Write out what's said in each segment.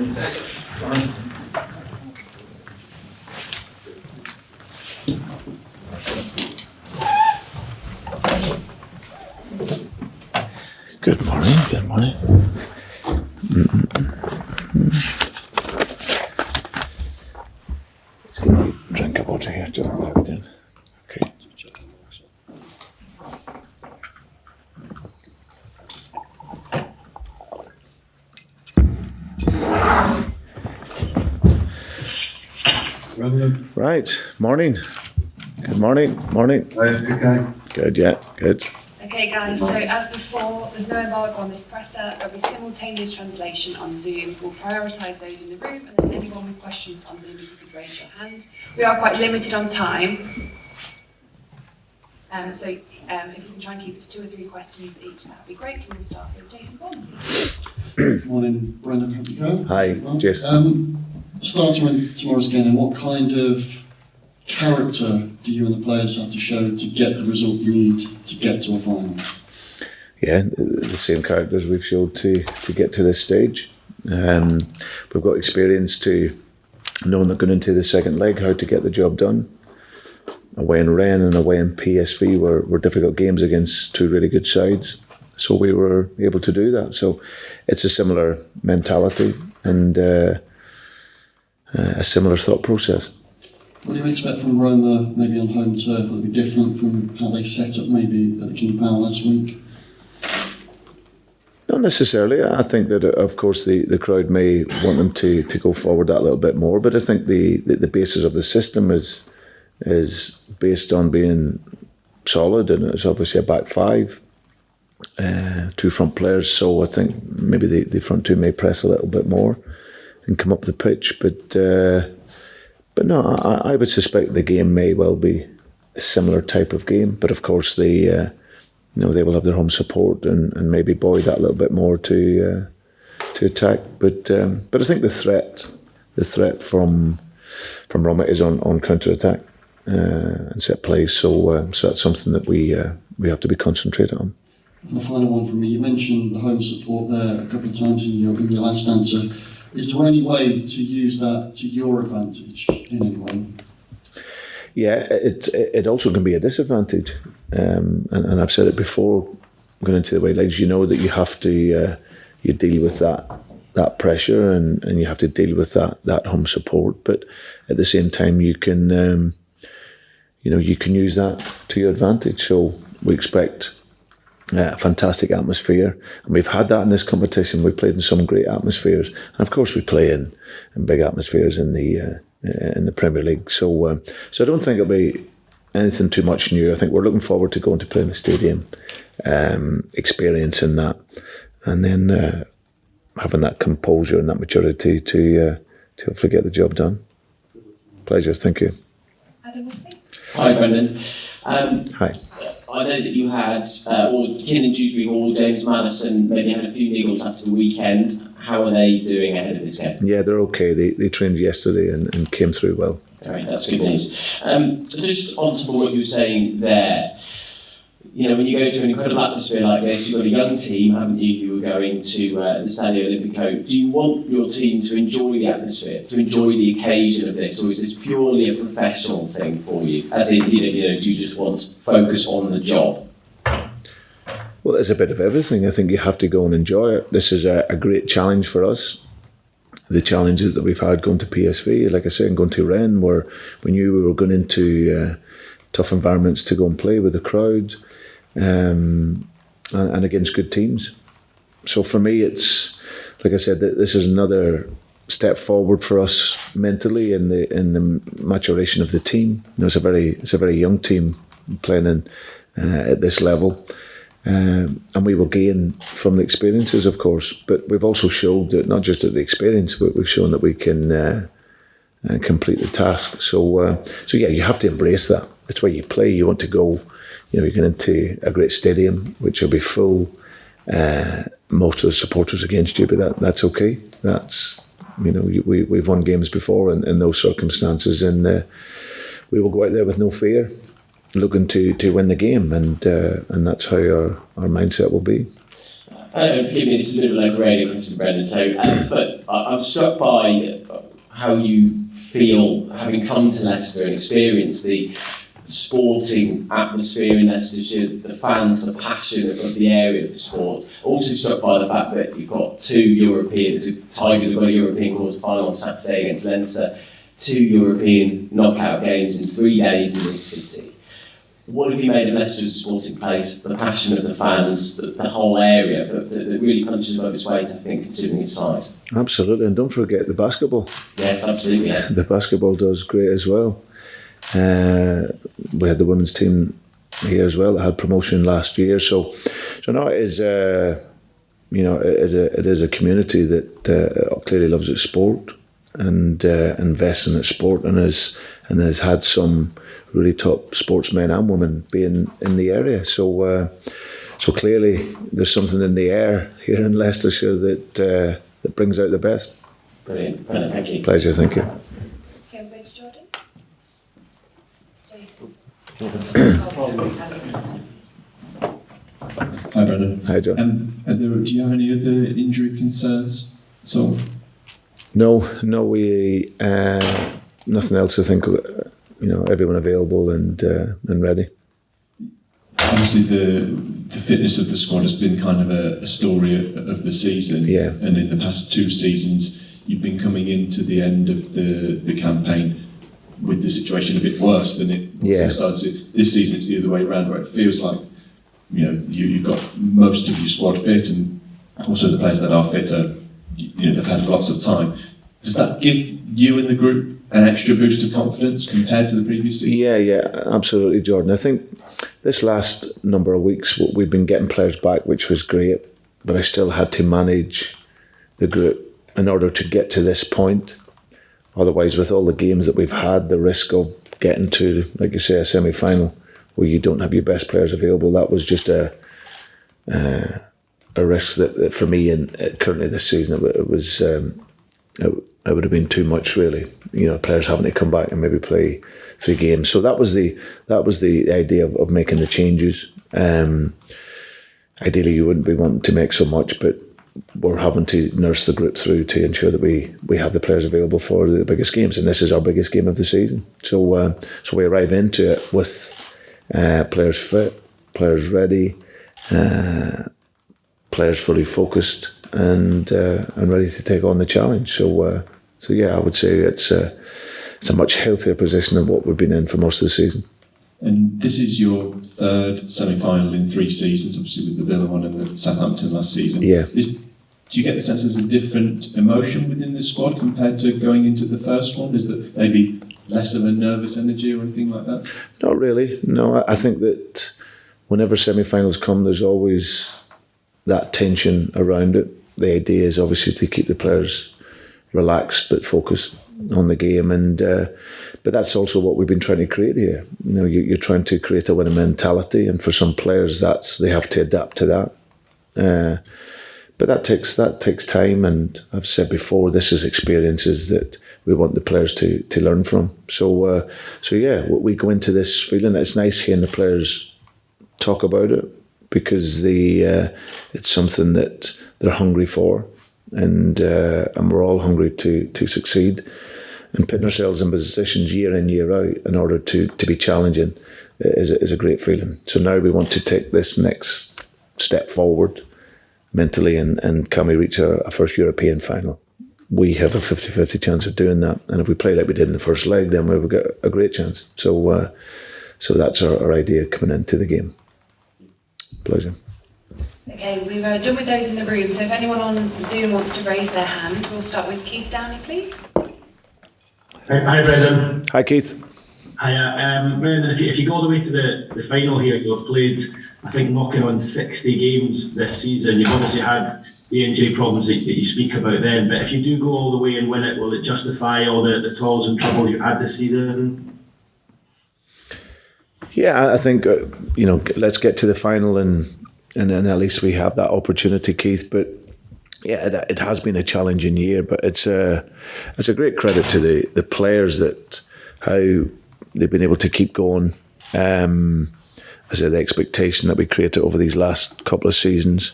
Good morning, good morning. Let's get a drink of water here, just logged in. Okay. Right, morning. Good morning, morning. Okay. Good, yeah, good. Okay guys, so as before, there's no embargo on this presser. There'll be simultaneous translation on Zoom. We'll prioritise those in the room, and then anyone with questions on Zoom, if you could raise your hand. We are quite limited on time. So if you can try and keep it to 2 or 3 questions each, that would be great. We'll start with Jason Bond. Morning, Brendan. Hope you're well. Hi, Jason. Starting with tomorrow's game, what kind of character do you and the players have to show to get the result you need to get to a final? Yeah, the same characters we've showed to get to this stage. We've got experience to knowing that going into the second leg, how to get the job done. Away in Rennes and away in PSV were difficult games against 2 really good sides. So we were able to do that. So it's a similar mentality and a similar thought process. What do you expect from Roma, maybe on home turf? Will it be different from how they set up maybe at the King Power last week? Not necessarily. I think that, of course, the crowd may want them to go forward that little bit more, but I think the basis of the system is based on being solid, and it's obviously a back 5, 2 front players, so I think maybe the front 2 may press a little bit more and come up the pitch, but no, I would suspect the game may well be a similar type of game, but of course they will have their home support and maybe buoy that a little bit more to attack. But I think the threat from Roma is on counter attack and set plays. So that's something that we have to be concentrated on. And the final one from me. You mentioned the home support there a couple of times in your last answer. Is there any way to use that to your advantage in any way? Yeah, it also can be a disadvantage, and I've said it before. Going into the away legs, you know that you have to you deal with that pressure, and you have to deal with that home support. But at the same time, you can you can use that to your advantage. So we expect a fantastic atmosphere, and we've had that in this competition. We played in some great atmospheres, and of course we play in big atmospheres in the Premier League. So I don't think it'll be anything too much new. I think we're looking forward to going to play in the stadium, experiencing that, and then having that composure and that maturity to hopefully get the job done. Pleasure, thank you. Adam, we'll see. Hi, Brendan. Hi. I know that you had, Kiernan, Dewsbury Hall, James Maddison maybe had a few niggles after the weekend. How are they doing ahead of this game? Yeah, they're okay. They trained yesterday and came through well. All right, that's good news. Just on top of what you were saying there, when you go to an incredible atmosphere like this, you've got a young team, haven't you, who are going to the Stadio Olimpico. Do you want your team to enjoy the atmosphere, to enjoy the occasion of this, or is this purely a professional thing for you? As in, do you just want focus on the job? Well, it's a bit of everything. I think you have to go and enjoy it. This is a great challenge for us. The challenges that we've had going to PSV, like I said, and going to Rennes, where we knew we were going into tough environments to go and play with the crowd. And against good teams. So for me, it's like I said, this is another step forward for us mentally in the maturation of the team. It's a very young team playing at this level, and we will gain from the experiences, of course. But we've also showed that not just at the experience, but we've shown that we can complete the task. So yeah, you have to embrace that. It's where you play. You want to go. You get into a great stadium, which will be full. Most of the supporters against you, but that's okay. That's we've won games before in those circumstances, and we will go out there with no fear, looking to win the game, and that's how our mindset will be. forgive me, this is a bit of a local radio question, Brendan. So, but I'm struck by how you feel, having come to Leicester and experienced the sporting atmosphere in Leicestershire, the fans, the passion of the area for sport. Also struck by the fact that you've got Tigers have got a European quarter-final on Saturday against Leinster, 2 European knockout games in 3 days in this city. What have you made of Leicester as a sporting place, the passion of the fans, the whole area that really punches above its weight, I think, considering its size? Absolutely, and don't forget the basketball. Yes, absolutely. Yeah. The basketball does great as well. We had the women's team here as well that had promotion last year. So no, it is it is a community that clearly loves its sport and invests in its sport and has had some really top sportsmen and women being in the area. So clearly there's something in the air here in Leicestershire that brings out the best. Brilliant, thank you. Pleasure, thank you. Okay, we'll go to Jordan. Jason. Hi, Brendan. Hi, John. Do you have any other injury concerns at all? No, we nothing else. I think everyone available and ready. Obviously, the fitness of the squad has been kind of a story of the season. Yeah. And in the past 2 seasons, you've been coming into the end of the campaign with the situation a bit worse than it started. This season, it's the other way around, where it feels like you've got most of your squad fit, and also the players that are fit they've had lots of time. Does that give you and the group an extra boost of confidence compared to the previous season? Yeah, absolutely, Jordan. I think this last number of weeks we've been getting players back, which was great, but I still had to manage the group in order to get to this point. Otherwise, with all the games that we've had, the risk of getting to, like you say, a semi-final where you don't have your best players available, that was just a risk that for me and currently this season it was it would have been too much, really. Players having to come back and maybe play 3 games. So that was the idea of making the changes. Ideally, you wouldn't be wanting to make so much, but we're having to nurse the group through to ensure that we have the players available for the biggest games, and this is our biggest game of the season. So we arrive into it with players fit, players ready, players fully focused, and ready to take on the challenge. So yeah, I would say it's a much healthier position than what we've been in for most of the season. And this is your 3rd semi-final in 3 seasons, obviously with the Villa one and the Southampton last season. Yeah. Do you get the sense there's a different emotion within the squad compared to going into the first one? Is there maybe less of a nervous energy or anything like that? Not really. No, I think that whenever semi-finals come, there's always that tension around it. The idea is obviously to keep the players relaxed but focused on the game, and but that's also what we've been trying to create here. You're trying to create a winning mentality, and for some players, they have to adapt to that. But that takes time, and I've said before, this is experiences that we want the players to learn from. So yeah, we go into this feeling it's nice hearing the players talk about it, because it's something that they're hungry for, and we're all hungry to succeed, and putting ourselves in positions year in, year out in order to be challenging is a great feeling. So now we want to take this next step forward mentally, and can we reach a first European final? We have a 50-50 chance of doing that, and if we play like we did in the first leg, then we've got a great chance. So that's our idea coming into the game. Pleasure. Okay, we've done with those in the room, so if anyone on Zoom wants to raise their hand, we'll start with Keith Downey, please. Hi, Brendan. Hi, Keith. Hi, Brendan, if you go all the way to the final here, you've played, I think, knocking on 60 games this season. You've obviously had the injury problems that you speak about then, but if you do go all the way and win it, will it justify all the toils and troubles you've had this season? Yeah, I think let's get to the final, and then at least we have that opportunity, Keith. But yeah, it has been a challenging year, but it's a great credit to the players that how they've been able to keep going. I said the expectation that we created over these last couple of seasons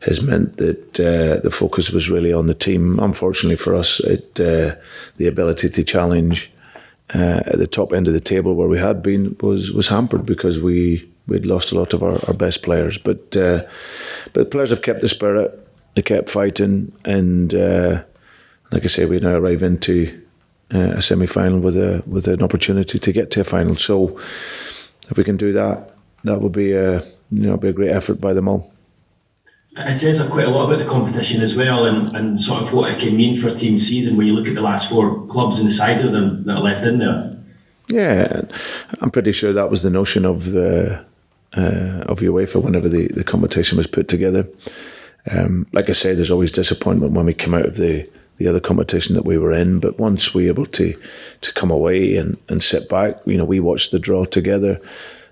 has meant that the focus was really on the team. Unfortunately for us, the ability to challenge at the top end of the table where we had been was hampered because we'd lost a lot of our best players. But the players have kept the spirit. They kept fighting, and like I say, we now arrive into a semi-final with an opportunity to get to a final. So if we can do that, that would be a great effort by them all. It says quite a lot about the competition as well, and sort of what it can mean for a team's season when you look at the last 4 clubs and the size of them that are left in there. Yeah, I'm pretty sure that was the notion of UEFA whenever the competition was put together. Like I say, there's always disappointment when we come out of the other competition that we were in, but once we were able to come away and sit back, we watched the draw together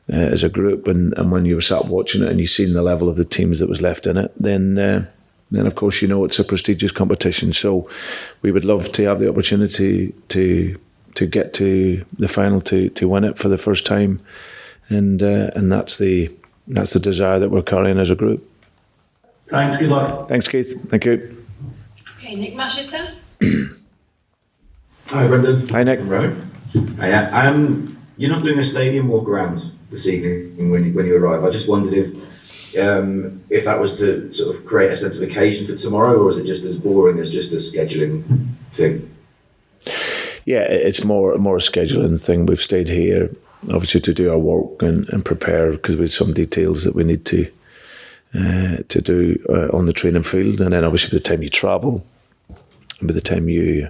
as a group, and when you were sat watching it and you seen the level of the teams that was left in it, then of course it's a prestigious competition. So we would love to have the opportunity to get to the final, to win it for the first time, and that's the desire that we're carrying as a group. Thanks, good luck. Thanks, Keith. Thank you. Okay, Nick Mashita. Hi, Brendan. Hi, Nick. Right. Hiya. You're not doing a stadium walk around this evening when you arrive. I just wondered if that was to sort of create a sense of occasion for tomorrow, or is it just as boring as just a scheduling thing? Yeah, it's more a scheduling thing. We've stayed here, obviously, to do our work and prepare, because we have some details that we need to do on the training field, and then obviously by the time you travel, and by the time you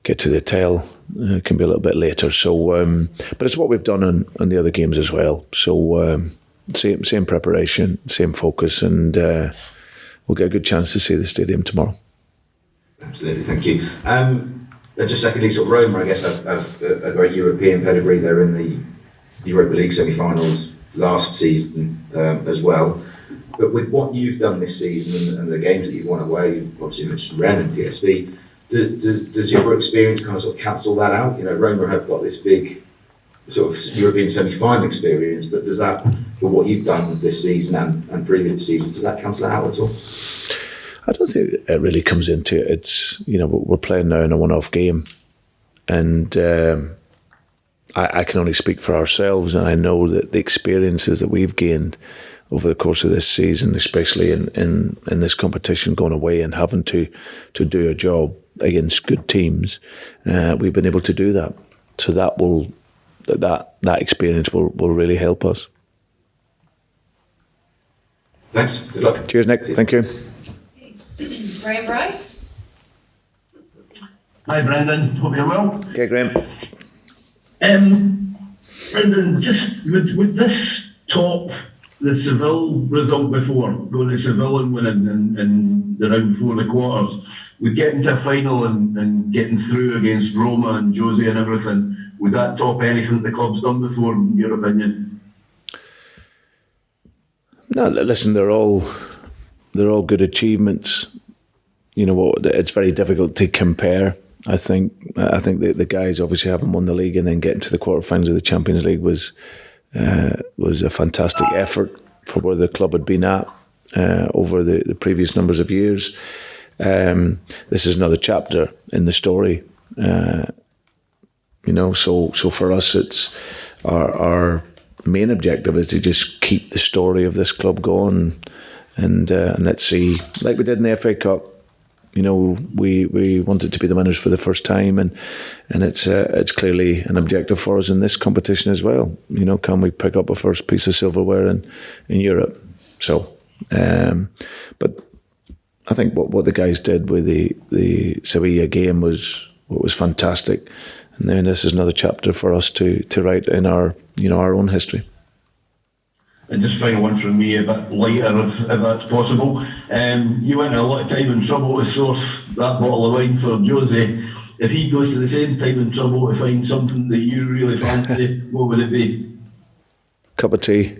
get to the hotel, it can be a little bit later. So, but it's what we've done on the other games as well. So same preparation, same focus, and we'll get a good chance to see the stadium tomorrow. Absolutely, thank you. And just secondly, sort of Roma, I guess, have a great European pedigree. They're in the Europa League semi-finals last season as well. But with what you've done this season and the games that you've won away, you obviously mentioned Rennes and PSV, does your experience kind of sort of cancel that out? Roma have got this big sort of European semi-final experience, but does that, with what you've done this season and previous seasons, does that cancel it out at all? I don't think it really comes into it. It's, we're playing now in a one-off game, and I can only speak for ourselves, and I know that the experiences that we've gained over the course of this season, especially in this competition, going away and having to do a job against good teams, we've been able to do that. So that experience will really help us. Thanks. Good luck. Cheers, Nick. Thank you. Graham Bryce. Hi, Brendan. Hope you're well. Okay, Graham. Brendan, just would this top the Seville result before, going to Seville and winning in the round before the quarters, would get into a final and getting through against Roma and Jose and everything, would that top anything the club's done before, in your opinion? No, listen, they're all good achievements. It's very difficult to compare. I think the guys obviously haven't won the league, and then getting to the quarterfinals of the Champions League was a fantastic effort for where the club had been at over the previous numbers of years. This is another chapter in the story. So for us, it's our main objective is to just keep the story of this club going, and let's see, like we did in the FA Cup. We wanted to be the winners for the first time, and it's clearly an objective for us in this competition as well. Can we pick up a first piece of silverware in Europe? So, but I think what the guys did with the Sevilla game was fantastic, and then this is another chapter for us to write in our own history. And just final one from me, a bit lighter if that's possible. You went a lot of time in trouble to source that bottle of wine for Jose. If he goes to the same time in trouble to find something that you really fancy, what would it be? Cup of tea.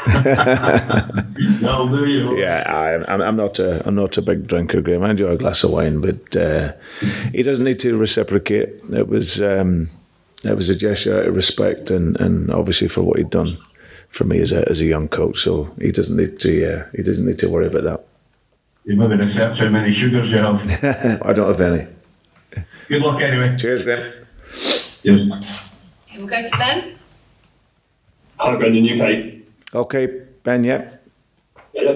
That'll do you. Yeah, I'm not a big drinker, Graham. I enjoy a glass of wine, but he doesn't need to reciprocate. It was a gesture out of respect, and obviously for what he'd done for me as a young coach. So he doesn't need to worry about that. You maybe research how many sugars you have. I don't have any. Good luck anyway. Cheers, Graham. Cheers. Okay, we'll go to Ben. Hi, Brendan, UK. Okay, Ben. Yeah.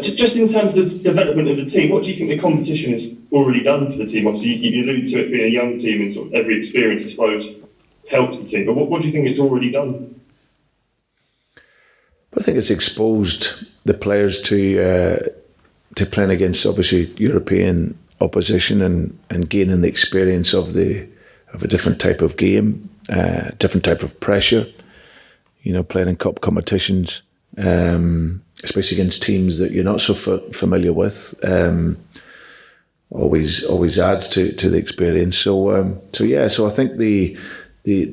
Just in terms of development of the team, what do you think the competition has already done for the team? Obviously, you allude to it being a young team and sort of every experience, I suppose, helps the team. But what do you think it's already done? I think it's exposed the players to playing against obviously European opposition and gaining the experience of a different type of game, different type of pressure. You know, playing in cup competitions, especially against teams that you're not so familiar with, always adds to the experience. So I think the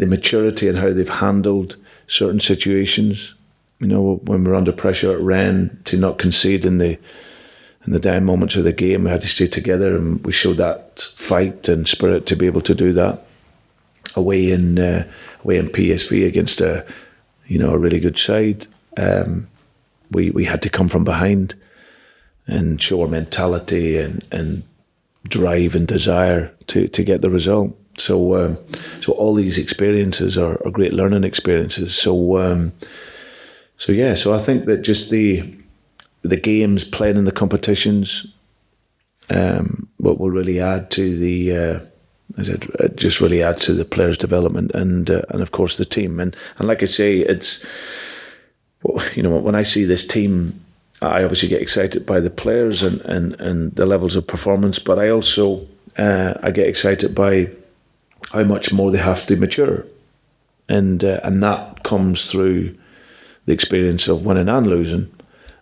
maturity and how they've handled certain situations. You know, when we're under pressure at Rennes, to not concede in the down moments of the game, we had to stay together, and we showed that fight and spirit to be able to do that away in PSV against a really good side. We had to come from behind and show our mentality and drive and desire to get the result. So all these experiences are great learning experiences. So I think that just the games, playing in the competitions, what will really add to the really add to the players' development and of course the team. And like I say, it's, you know, when I see this team, I obviously get excited by the players and the levels of performance, but I also I get excited by how much more they have to mature, and that comes through the experience of winning and losing,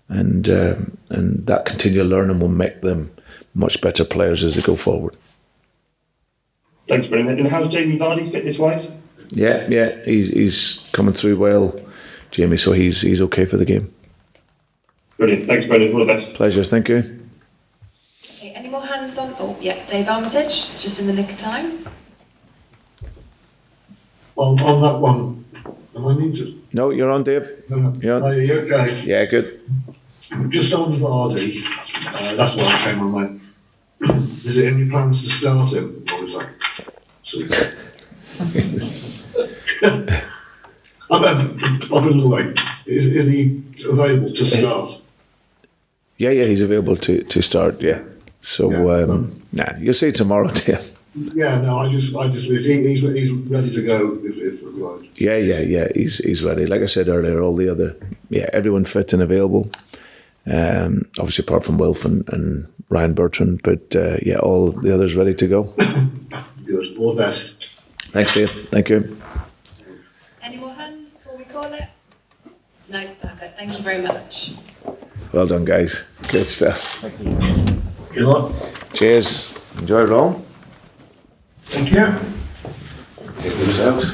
and that continual learning will make them much better players as they go forward. Thanks, Brendan. And how's Jamie Vardy fitness-wise? Yeah, he's coming through well, Jamie. So he's okay for the game. Brilliant. Thanks, Brendan. All the best. Pleasure. Thank you. Okay, any more hands on? Oh, yeah, Dave Armitage, just in the nick of time. On that one, am I muted? No, you're on, Dave. You're on. Are you okay? Yeah, good. Just on Vardy, that's why I came on late. Is it any plans to start him, or is that super? I've been away. Is he available to start? Yeah, he's available to start. Yeah. So you'll see tomorrow, Dave. Yeah, no, I just he's ready to go if required. Yeah, he's ready. Like I said earlier, everyone fit and available. Obviously apart from Wilf and Ryan Bertrand, but all the others ready to go. Good, all the best. Thanks, Dave. Thank you. Any more hands before we call it? No, perfect. Thank you very much. Well done, guys. Good stuff. Thank you. Good luck. Cheers. Enjoy it all. Thank you. Take yourselves.